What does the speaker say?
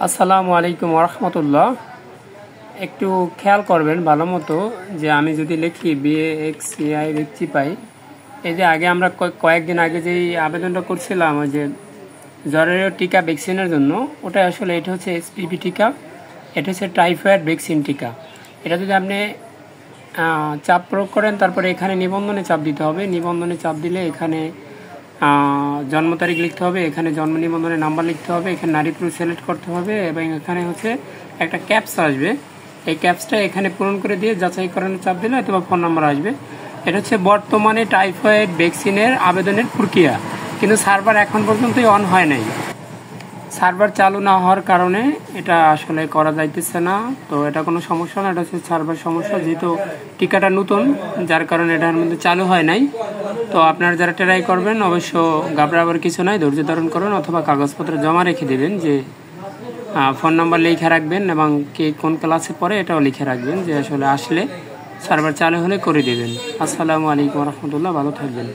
আসসালামু আলাইকুম ওরহমতুল্লাহ। একটু খেয়াল করবেন ভালো মতো যে আমি যদি লিখি BAXCI লিখছি পাই, এই যে আগে আমরা কয়েকদিন আগে যেই আবেদনটা করছিলাম ওই যে জ্বরের টিকা ভ্যাকসিনের জন্য, ওটা আসলে এটা হচ্ছে SPV টিকা, এটা হচ্ছে টাইফয়েড ভ্যাকসিন টিকা। এটা যদি আপনি চাপ প্রয়োগ করেন, তারপরে এখানে নিবন্ধনে চাপ দিতে হবে। নিবন্ধনে চাপ দিলে এখানে জন্ম তারিখ লিখতে হবে, এখানে জন্ম নিবন্ধনের নাম্বার লিখতে হবে, এখানে নারী পুরুষ সিলেক্ট করতে হবে এবং এখানে হচ্ছে একটা ক্যাপস আসবে। এই ক্যাপসটা এখানে পূরণ করে দিয়ে যাচাই করানোর চাপ দিলে অথবা ফোন নাম্বার আসবে। এটা হচ্ছে বর্তমানে টাইফয়েড ভ্যাকসিনের আবেদনের প্রক্রিয়া, কিন্তু সার্ভার এখন পর্যন্তই অন হয় নাই। সার্ভার চালু না হওয়ার কারণে এটা আসলে করা যাইতেছে না। তো এটা কোনো সমস্যা না, এটা হচ্ছে সার্ভার সমস্যা, যেহেতু টিকাটা নতুন যার কারণে এটার মধ্যে চালু হয় নাই। তো আপনারা যারা ট্রাই করবেন অবশ্য ঘাবড়াবার কিছু নাই, ধৈর্য ধারণ করুন অথবা কাগজপত্র জমা রেখে দেবেন, যে ফোন নাম্বার লিখে রাখবেন এবং কে কোন ক্লাসে পড়ে এটাও লিখে রাখবেন, যে আসলে আসলে সার্ভার চালু হলে করে দেবেন। আসসালামু আলাইকুম রহমতুল্লাহ, ভালো থাকবেন।